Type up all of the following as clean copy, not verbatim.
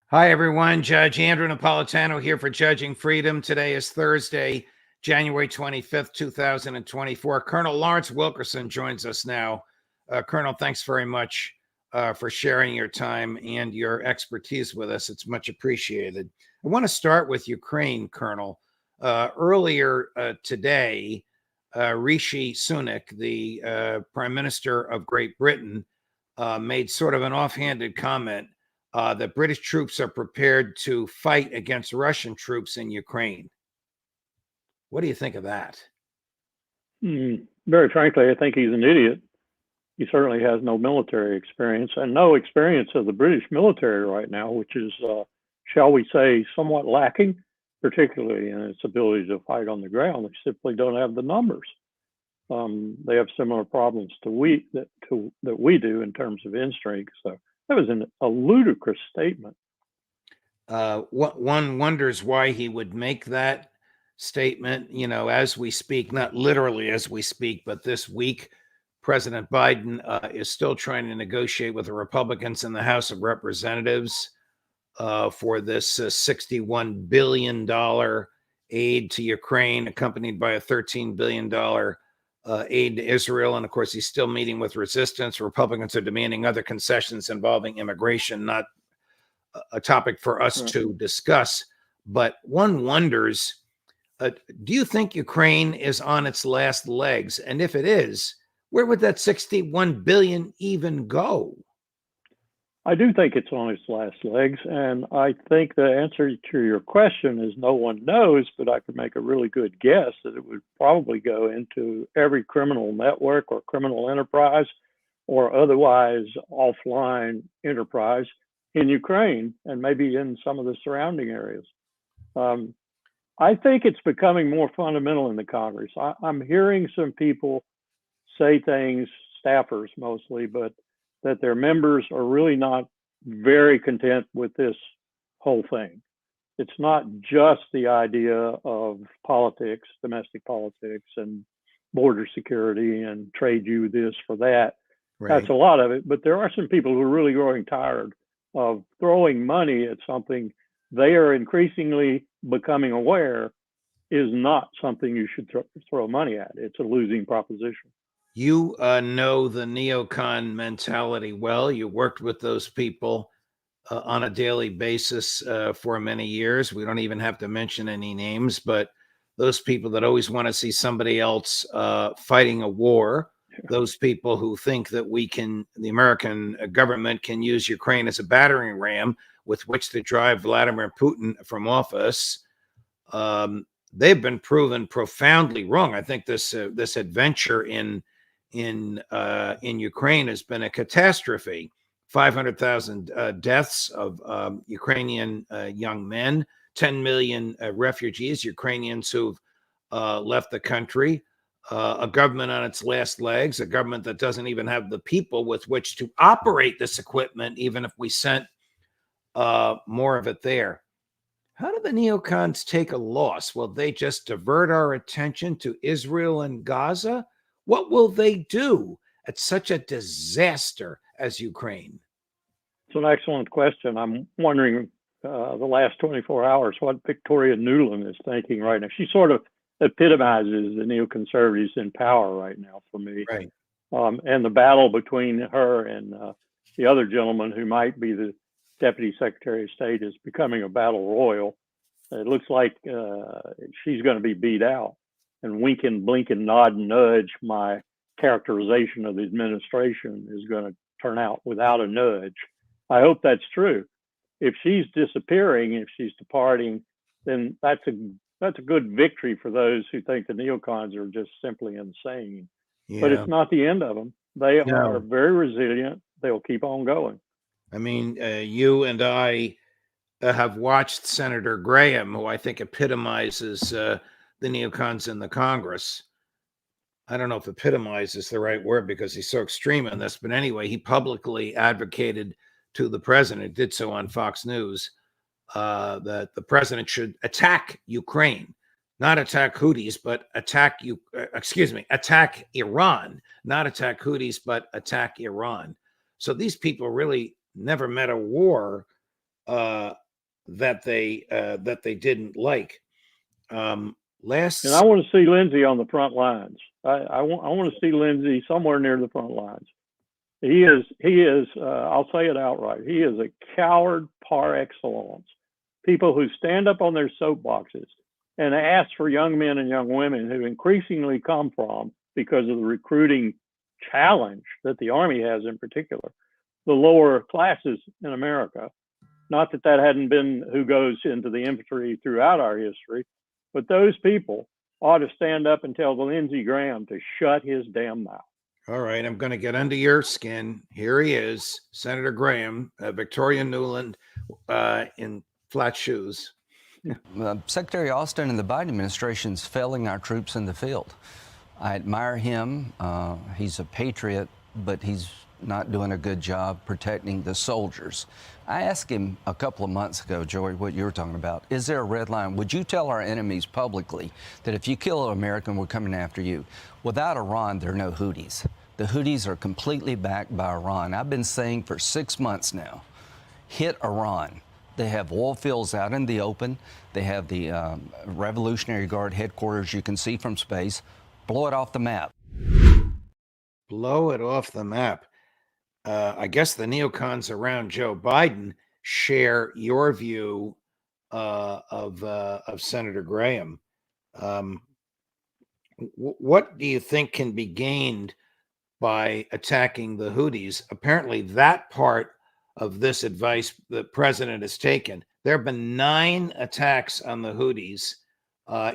Hi, everyone. Judge Andrew Napolitano here for Judging Freedom. Today is Thursday, January 25th, 2024. Colonel Lawrence Wilkerson joins us now. Colonel, thanks very much for sharing your time and your expertise with us. It's much appreciated. I want to start with Ukraine, Colonel. Earlier today, Rishi Sunak, the Prime Minister of Great Britain, made sort of an offhanded comment that British troops are prepared to fight against Russian troops in Ukraine. What do you think of that? Very frankly, I think he's an idiot. He certainly has no military experience and no experience of the British military right now, which is, shall we say, somewhat lacking, particularly in its ability to fight on the ground. They simply don't have the numbers. They have similar problems that we do in terms of end strength. So that was a ludicrous statement. One wonders why he would make that statement, as we speak, not literally as we speak, but this week, President Biden is still trying to negotiate with the Republicans in the House of Representatives for this $61 billion aid to Ukraine, accompanied by a $13 billion aid to Israel. And of course, he's still meeting with resistance. Republicans are demanding other concessions involving immigration, not a topic for us to discuss. But one wonders, do you think Ukraine is on its last legs? And if it is, where would that 61 billion even go? I do think it's on its last legs. And I think the answer to your question is no one knows, but I could make a really good guess that it would probably go into every criminal network or criminal enterprise or otherwise offline enterprise in Ukraine and maybe in some of the surrounding areas. I think it's becoming more fundamental in the Congress. I'm hearing some people say things, staffers mostly, but that their members are really not very content with this whole thing. It's not just the idea of politics, domestic politics, and border security and trade you this for that. Right. That's a lot of it. But there are some people who are really growing tired of throwing money at something they are increasingly becoming aware is not something you should throw money at. It's a losing proposition. You know the neocon mentality well. You worked with those people on a daily basis for many years. We don't even have to mention any names, but those people that always want to see somebody else fighting a war, those people who think that the American government can use Ukraine as a battering ram with which to drive Vladimir Putin from office, they've been proven profoundly wrong. I think this adventure in Ukraine has been a catastrophe. 500,000 deaths of Ukrainian young men, 10 million refugees, Ukrainians who've left the country, a government on its last legs, a government that doesn't even have the people with which to operate this equipment, even if we sent more of it there. How do the neocons take a loss? Will they just divert our attention to Israel and Gaza? What will they do at such a disaster as Ukraine? It's an excellent question. I'm wondering the last 24 hours what Victoria Nuland is thinking right now. She sort of epitomizes the neoconservatives in power right now for me. Right. And the battle between her and the other gentleman who might be the Deputy Secretary of State is becoming a battle royal. It looks like she's going to be beat out. And wink and blink and nod and nudge, my characterization of the administration is going to turn out without a nudge. I hope that's true. If she's disappearing, if she's departing, then that's a good victory for those who think the neocons are just simply insane. Yeah. But it's not the end of them. They are very resilient. They'll keep on going. I mean, you and I have watched Senator Graham, who I think epitomizes the neocons in the Congress. I don't know if epitomize is the right word because he's so extreme on this, but anyway, he publicly advocated to the president, did so on Fox News, that the president should attack Ukraine, not attack Houthis, but attack Iran, not attack Houthis, but attack Iran. So these people really never met a war uh, that they didn't like. Last And I want to see Lindsey on the front lines. I want to see Lindsey somewhere near the front lines. He is. I'll say it outright. He is a coward par excellence. People who stand up on their soapboxes and ask for young men and young women who increasingly come from, because of the recruiting challenge that the Army has in particular, the lower classes in America. Not that that hadn't been who goes into the infantry throughout our history, but those people ought to stand up and tell Lindsey Graham to shut his damn mouth. All right, I'm going to get under your skin. Here he is, Senator Graham, Victoria Nuland, in flat shoes. Secretary Austin and the Biden administration is failing our troops in the field. I admire him. He's a patriot, but he's not doing a good job protecting the soldiers. I asked him a couple of months ago, Joey, what you were talking about. Is there a red line? Would you tell our enemies publicly that if you kill an American, we're coming after you? Without Iran, there are no Houthis. The Houthis are completely backed by Iran. I've been saying for 6 months now, hit Iran. They have oil fields out in the open. They have the Revolutionary Guard headquarters you can see from space. Blow it off the map. Blow it off the map. I guess the neocons around Joe Biden share your view of Senator Graham. What do you think can be gained by attacking the Houthis? Apparently, that part of this advice the president has taken. There have been 9 attacks on the Houthis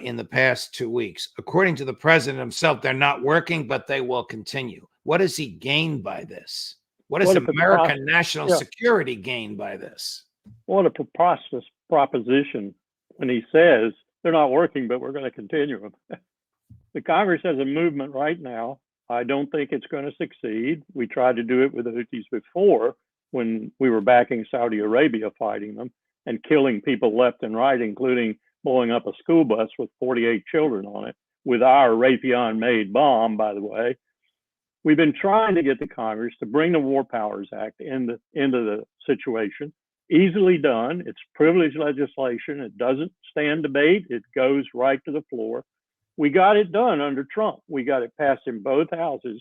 in the past 2 weeks. According to the president himself, they're not working, but they will continue. What does he gain by this? What does American national security gain by this? What a preposterous proposition when he says they're not working, but we're going to continue them. The Congress has a movement right now. I don't think it's going to succeed. We tried to do it with the Houthis before when we were backing Saudi Arabia fighting them and killing people left and right, including blowing up a school bus with 48 children on it with our Raytheon-made bomb, by the way. We've been trying to get the Congress to bring the War Powers Act into the situation. Easily done. It's privileged legislation. It doesn't stand debate. It goes right to the floor. We got it done under Trump. We got it passed in both houses,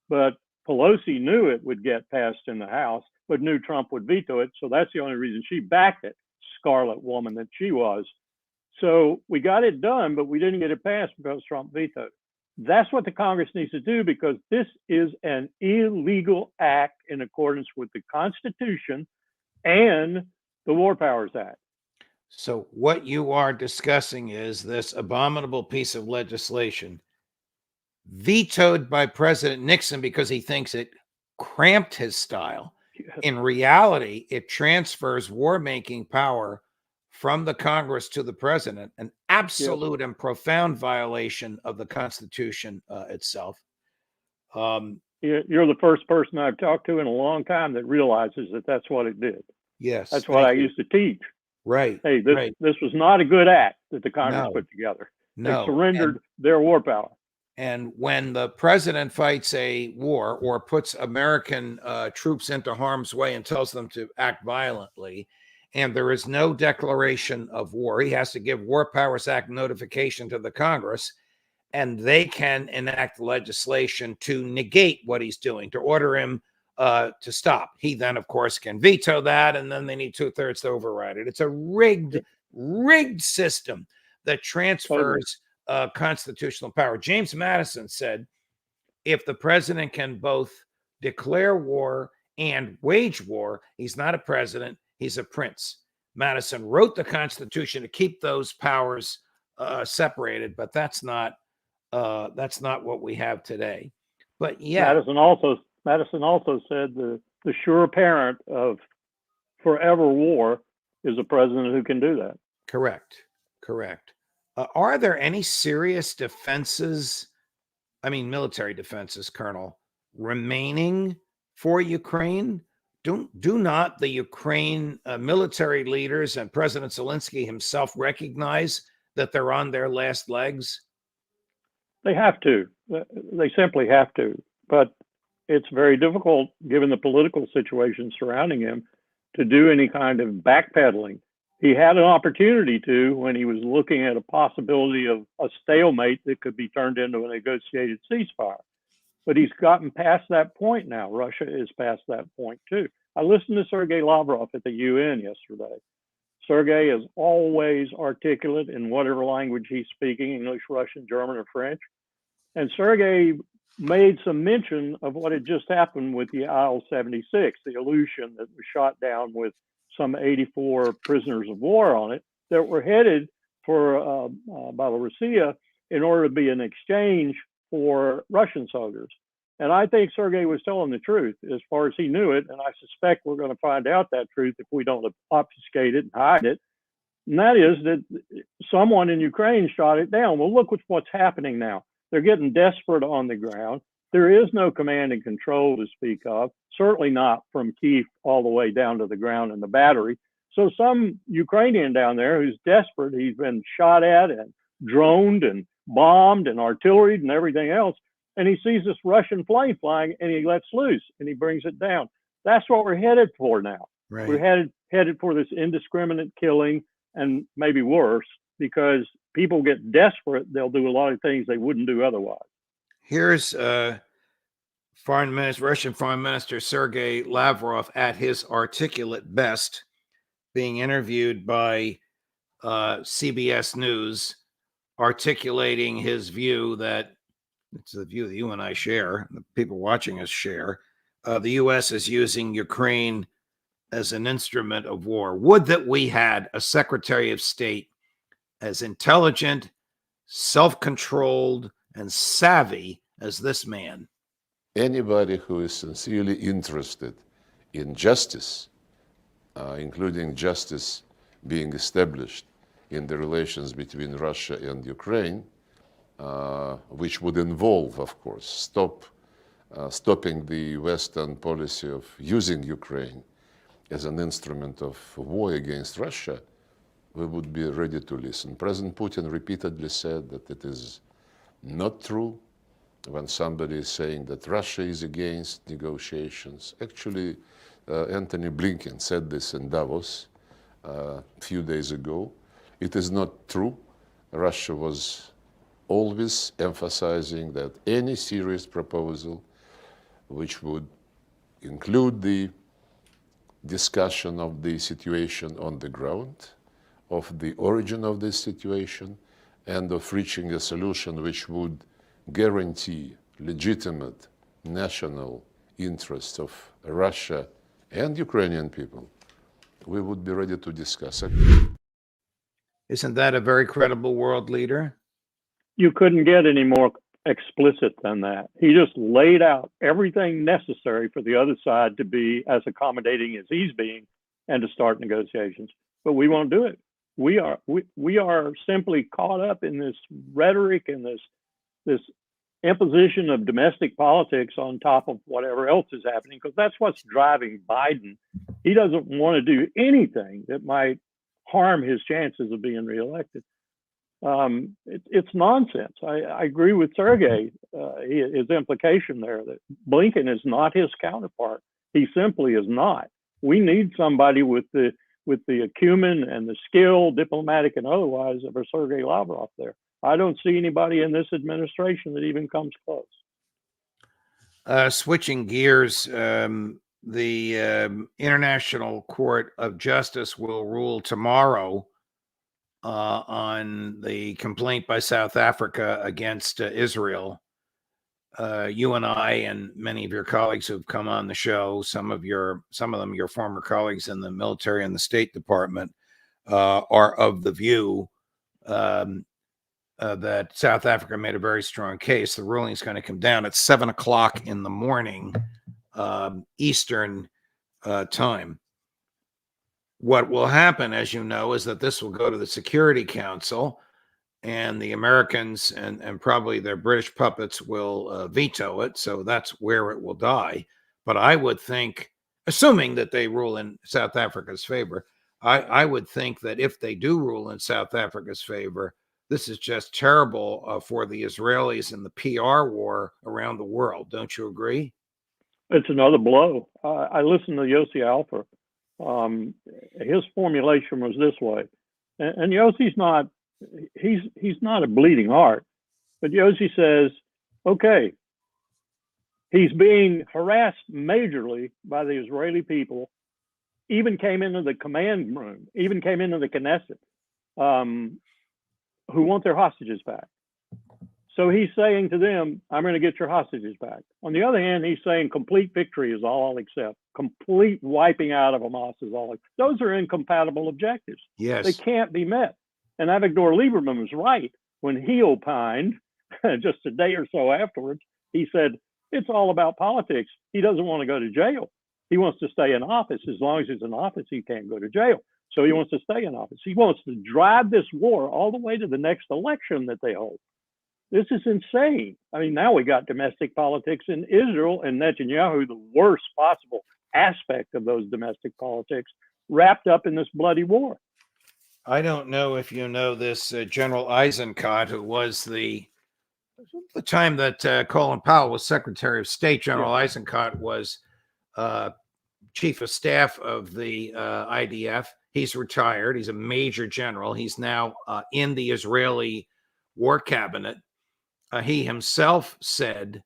but Pelosi knew it would get passed in the House, but knew Trump would veto it. So that's the only reason she backed it, scarlet woman that she was. So we got it done, but we didn't get it passed because Trump vetoed it. That's what the Congress needs to do, because this is an illegal act in accordance with the Constitution and the War Powers Act. So what you are discussing is this abominable piece of legislation vetoed by President Nixon because he thinks it cramped his style. In reality, it transfers war-making power from the Congress to the president, an absolute and profound violation of the Constitution itself. You're the first person I've talked to in a long time that realizes that that's what it did. Yes. That's what I used to teach. Right. Hey, this was not a good act that the Congress put together. No. They surrendered their war power. And when the president fights a war or puts American troops into harm's way and tells them to act violently, and there is no declaration of war, he has to give War Powers Act notification to the Congress, and they can enact legislation to negate what he's doing, to order him to stop. He then, of course, can veto that, and then they need 2/3 to override it. It's a rigged system that transfers constitutional power. James Madison said, if the president can both declare war and wage war, he's not a president, he's a prince. Madison wrote the Constitution to keep those powers separated, but that's not what we have today. But yeah, Madison also said the sure parent of forever war is a president who can do that. Correct. Are there any serious defenses, military defenses, Colonel, remaining for Ukraine? Do not the Ukraine military leaders and President Zelensky himself recognize that they're on their last legs? They have to. They simply have to. But it's very difficult, given the political situation surrounding him, to do any kind of backpedaling. He had an opportunity to when he was looking at a possibility of a stalemate that could be turned into a negotiated ceasefire. But he's gotten past that point now. Russia is past that point too. I listened to Sergei Lavrov at the UN yesterday. Sergei is always articulate in whatever language he's speaking, English, Russian, German, or French. And Sergei made some mention of what had just happened with the Il-76, the Aleutian that was shot down with some 84 prisoners of war on it that were headed for Belarusia in order to be an exchange for Russian soldiers. And I think Sergei was telling the truth as far as he knew it. And I suspect we're going to find out that truth if we don't obfuscate it and hide it. And that is that someone in Ukraine shot it down. Well, look what's happening now. They're getting desperate on the ground. There is no command and control to speak of, certainly not from Kyiv all the way down to the ground in the battery. So some Ukrainian down there who's desperate, he's been shot at and droned and bombed and artilleried and everything else. And he sees this Russian plane flying and he lets loose and he brings it down. That's what we're headed for now. Right. We're headed for this indiscriminate killing and maybe worse, because people get desperate. They'll do a lot of things they wouldn't do otherwise. Here's Russian Foreign Minister Sergei Lavrov at his articulate best, being interviewed by CBS News, articulating his view that it's the view that you and I share, the people watching us share. The U.S. is using Ukraine as an instrument of war. Would that we had a Secretary of State as intelligent, self-controlled, and savvy as this man. Anybody who is sincerely interested in justice, including justice being established in the relations between Russia and Ukraine, which would involve, of course, stopping the Western policy of using Ukraine as an instrument of war against Russia, we would be ready to listen. President Putin repeatedly said that it is not true when somebody is saying that Russia is against negotiations. Actually, Antony Blinken said this in Davos a few days ago. It is not true. Russia was always emphasizing that any serious proposal which would include the discussion of the situation on the ground, of the origin of this situation, and of reaching a solution which would guarantee legitimate national interests of Russia and Ukrainian people, we would be ready to discuss it. Isn't that a very credible world leader? You couldn't get any more explicit than that. He just laid out everything necessary for the other side to be as accommodating as he's being and to start negotiations. But we won't do it. We are simply caught up in this rhetoric and this imposition of domestic politics on top of whatever else is happening, because that's what's driving Biden. He doesn't want to do anything that might harm his chances of being reelected. It's nonsense. I agree with Sergei, his implication there that Blinken is not his counterpart. He simply is not. We need somebody with the acumen and the skill, diplomatic and otherwise, of a Sergei Lavrov there. I don't see anybody in this administration that even comes close. Switching gears, the International Court of Justice will rule tomorrow on the complaint by South Africa against Israel. You and I and many of your colleagues who've come on the show, some of them your former colleagues in the military and the State Department, are of the view that South Africa made a very strong case. The ruling is going to come down at 7 o'clock in the morning, Eastern time. What will happen, as you know, is that this will go to the Security Council, and the Americans and probably their British puppets will veto it. So that's where it will die. But I would think, assuming that they rule in South Africa's favor, I would think that if they do rule in South Africa's favor, this is just terrible for the Israelis and the PR war around the world. Don't you agree? It's another blow. I listened to Yossi Alpha His formulation was this way, and Yossi's not, he's not a bleeding heart, but Yossi says, okay, he's being harassed majorly by the Israeli people, even came into the command room, even came into the Knesset, who want their hostages back. So he's saying to them, I'm going to get your hostages back. On the other hand, he's saying complete victory is all I'll accept. Complete wiping out of Hamas is all. Those are incompatible objectives. Yes. They can't be met. And Avigdor Lieberman was right when he opined just a day or so afterwards. He said, it's all about politics. He doesn't want to go to jail. He wants to stay in office. As long as he's in office, he can't go to jail. So he wants to stay in office. He wants to drive this war all the way to the next election that they hold. This is insane. I mean, now we got domestic politics in Israel and Netanyahu, the worst possible aspect of those domestic politics, wrapped up in this bloody war. I don't know if you know this General Eisenkot, who was the time that Colin Powell was Secretary of State. General Eisenkot was Chief of Staff of the IDF. He's retired. He's a major general. He's now in the Israeli War Cabinet. He himself said,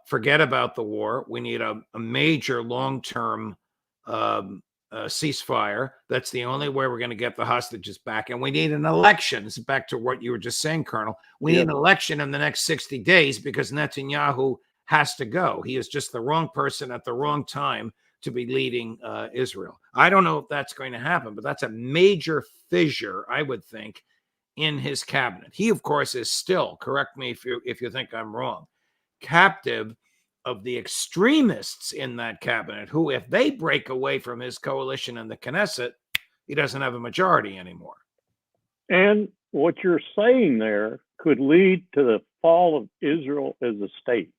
forget about the war. We need a major long-term ceasefire. That's the only way we're going to get the hostages back. And we need an election. This is back to what you were just saying, Colonel. We need an election in the next 60 days because Netanyahu has to go. He is just the wrong person at the wrong time to be leading Israel. I don't know if that's going to happen, but that's a major fissure, I would think, in his cabinet. He, of course, is still, correct me if you think I'm wrong, captive of the extremists in that cabinet who, if they break away from his coalition in the Knesset, he doesn't have a majority anymore. And what you're saying there could lead to the fall of Israel as a state.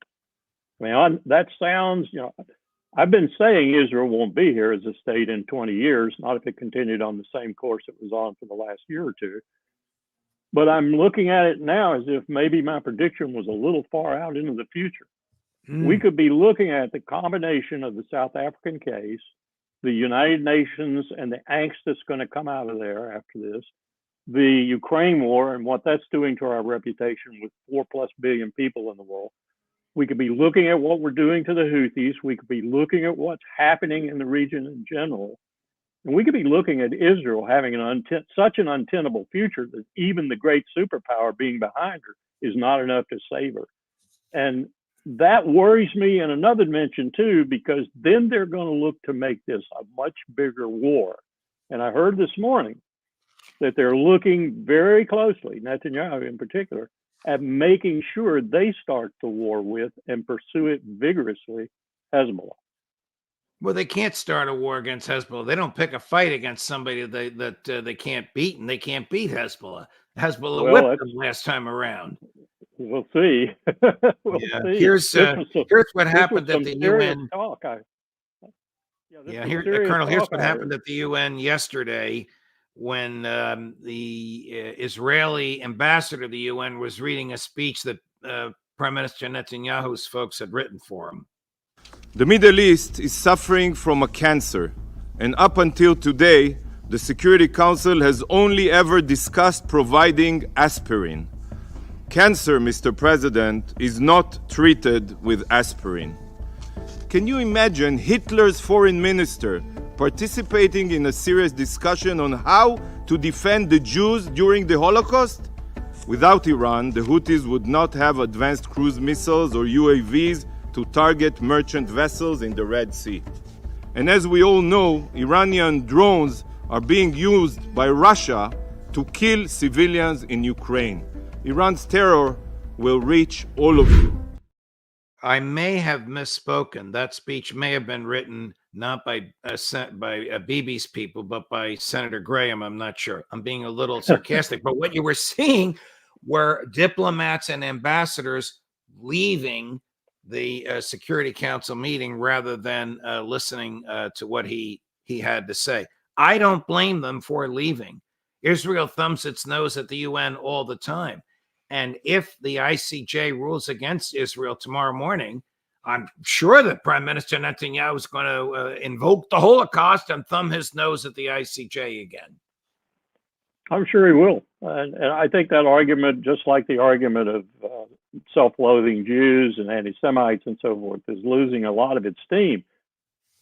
I mean, that sounds, I've been saying Israel won't be here as a state in 20 years, not if it continued on the same course it was on for the last year or two. But I'm looking at it now as if maybe my prediction was a little far out into the future. We could be looking at the combination of the South African case, the United Nations and the angst that's going to come out of there after this, the Ukraine war and what that's doing to our reputation with 4+ billion people in the world. We could be looking at what we're doing to the Houthis. We could be looking at what's happening in the region in general. And we could be looking at Israel having such an untenable future that even the great superpower being behind her is not enough to save her. And that worries me in another dimension too, because then they're going to look to make this a much bigger war. And I heard this morning that they're looking very closely, Netanyahu in particular, at making sure they start the war with and pursue it vigorously, Hezbollah. Well, they can't start a war against Hezbollah. They don't pick a fight against somebody that they can't beat, and they can't beat Hezbollah. Hezbollah whipped them last time around. We'll see. We'll see. Here's what happened at the UN. Colonel, here's what happened at the UN yesterday when the Israeli ambassador to the UN was reading a speech that Prime Minister Netanyahu's folks had written for him. The Middle East is suffering from a cancer, and up until today, the Security Council has only ever discussed providing aspirin. Cancer, Mr. President, is not treated with aspirin. Can you imagine Hitler's foreign minister participating in a serious discussion on how to defend the Jews during the Holocaust? Without Iran, the Houthis would not have advanced cruise missiles or UAVs to target merchant vessels in the Red Sea. And as we all know, Iranian drones are being used by Russia to kill civilians in Ukraine. Iran's terror will reach all of you. I may have misspoken. That speech may have been written not by Bibi's people, but by Senator Graham. I'm not sure. I'm being a little sarcastic. But what you were seeing were diplomats and ambassadors leaving the Security Council meeting rather than listening to what he had to say. I don't blame them for leaving. Israel thumbs its nose at the UN all the time. And if the ICJ rules against Israel tomorrow morning, I'm sure that Prime Minister Netanyahu is going to invoke the Holocaust and thumb his nose at the ICJ again. I'm sure he will. And I think that argument, just like the argument of self-loathing Jews and anti-Semites and so forth, is losing a lot of its steam.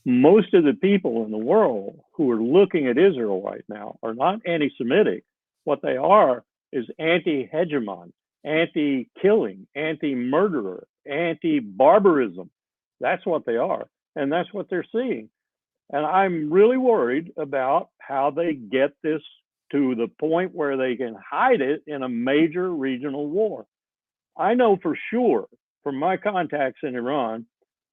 Most of the people in the world who are looking at Israel right now are not anti-Semitic. What they are is anti-hegemon, anti-killing, anti-murderer, anti-barbarism. That's what they are. And that's what they're seeing. And I'm really worried about how they get this to the point where they can hide it in a major regional war. I know for sure from my contacts in Iran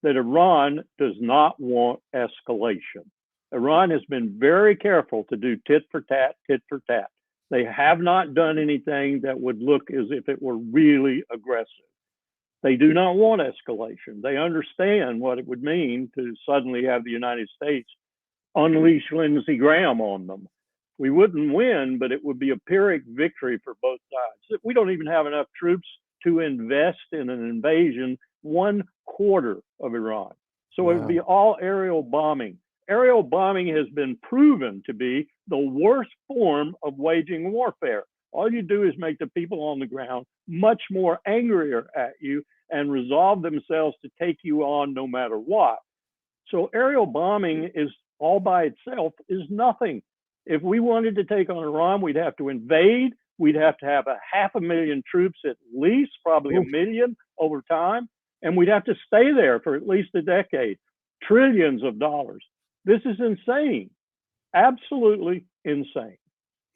that Iran does not want escalation. Iran has been very careful to do tit for tat, tit for tat. They have not done anything that would look as if it were really aggressive. They do not want escalation. They understand what it would mean to suddenly have the United States unleash Lindsey Graham on them. We wouldn't win, but it would be a Pyrrhic victory for both sides. We don't even have enough troops to invest in an invasion 1/4 of Iran. So it would be all aerial bombing. Aerial bombing has been proven to be the worst form of waging warfare. All you do is make the people on the ground much more angrier at you and resolve themselves to take you on no matter what. So aerial bombing is all by itself is nothing. If we wanted to take on Iran, we'd have to invade. We'd have to have 500,000 troops at least, probably 1 million over time. And we'd have to stay there for at least a decade. Trillions of dollars. This is insane. Absolutely insane.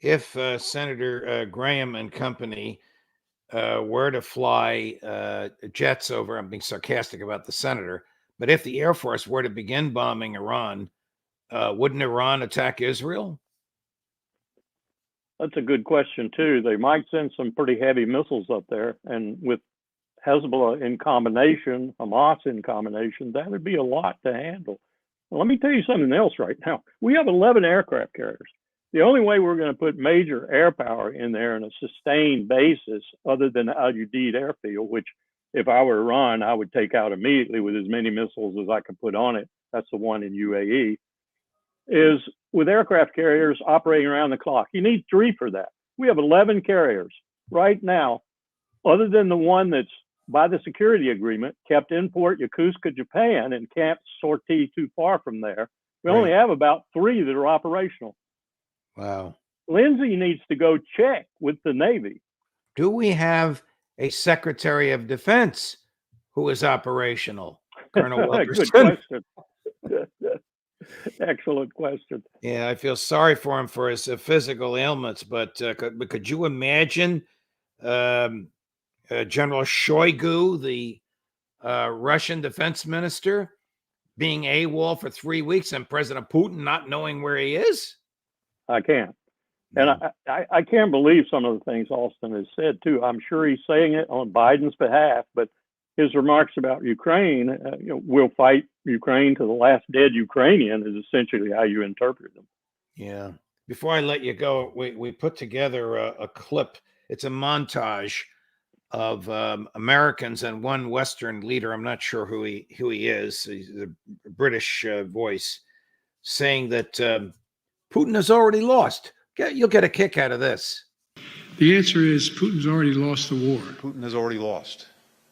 If Senator Graham and company were to fly jets over, I'm being sarcastic about the senator, but if the Air Force were to begin bombing Iran, wouldn't Iran attack Israel? That's a good question, too. They might send some pretty heavy missiles up there. And with Hezbollah in combination, Hamas in combination, that would be a lot to handle. Well, let me tell you something else right now. We have 11 aircraft carriers. The only way we're going to put major air power in there on a sustained basis, other than Al Udeid airfield, which if I were Iran, I would take out immediately with as many missiles as I could put on it. That's the one in UAE, is with aircraft carriers operating around the clock. You need 3 for that. We have 11 carriers right now, other than the one that's by the security agreement kept in Port Yokosuka, Japan, and can't sortie too far from there. We only have about 3 that are operational. Wow. Lindsey needs to go check with the Navy. Do we have a Secretary of Defense who is operational? Colonel Wilkerson. Good question. Excellent question. Yeah, I feel sorry for him for his physical ailments, but could you imagine General Shoigu, the Russian defense minister, being AWOL for 3 weeks and President Putin not knowing where he is? I can't. And I can't believe some of the things Austin has said, too. I'm sure he's saying it on Biden's behalf, but his remarks about Ukraine, we'll fight Ukraine to the last dead Ukrainian is essentially how you interpret them. Yeah. Before I let you go, we put together a clip. It's a montage of Americans and one Western leader. I'm not sure who he is. He's a British voice saying that Putin has already lost. You'll get a kick out of this. The answer is Putin's already lost the war. Putin has already lost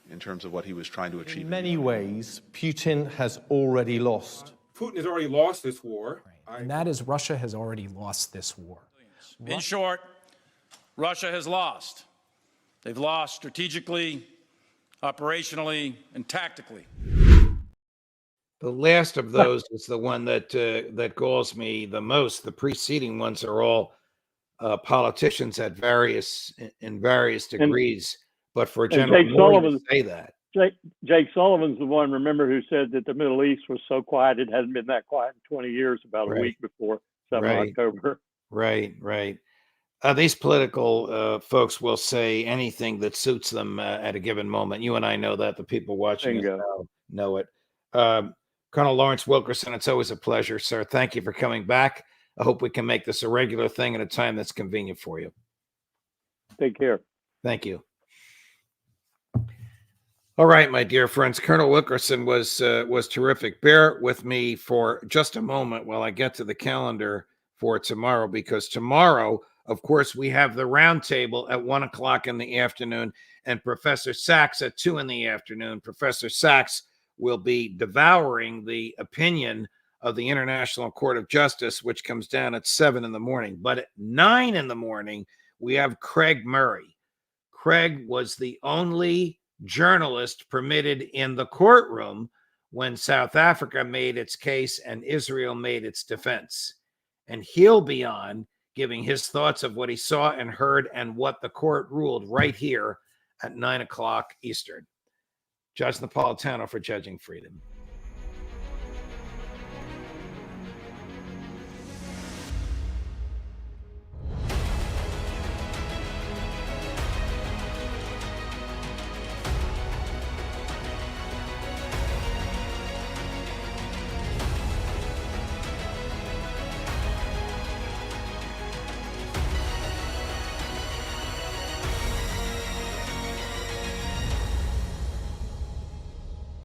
in terms of what he was trying to achieve. In many ways, Putin has already lost. Putin has already lost this war. And that is Russia has already lost this war. In short, Russia has lost. They've lost strategically, operationally, and tactically. The last of those is the one that galls me the most. The preceding ones are all politicians in various degrees. But for General Sullivan to say that, Jake Sullivan's the one, remember, who said that the Middle East was so quiet it hadn't been that quiet in 20 years. About a week before 7 October. Right. These political folks will say anything that suits them at a given moment. You and I know that. The people watching us now know it. Colonel Lawrence Wilkerson, it's always a pleasure, sir. Thank you for coming back. I hope we can make this a regular thing at a time that's convenient for you. Take care. Thank you. All right, my dear friends, Colonel Wilkerson was terrific. Bear with me for just a moment while I get to the calendar for tomorrow, because tomorrow, of course, we have the roundtable at 1 o'clock in the afternoon and Professor Sachs at 2 in the afternoon. Professor Sachs will be devouring the opinion of the International Court of Justice, which comes down at 7 in the morning. But at 9 in the morning, we have Craig Murray. Craig was the only journalist permitted in the courtroom when South Africa made its case and Israel made its defense. And he'll be on giving his thoughts of what he saw and heard and what the court ruled right here at 9 o'clock Eastern. Judge Napolitano for Judging Freedom.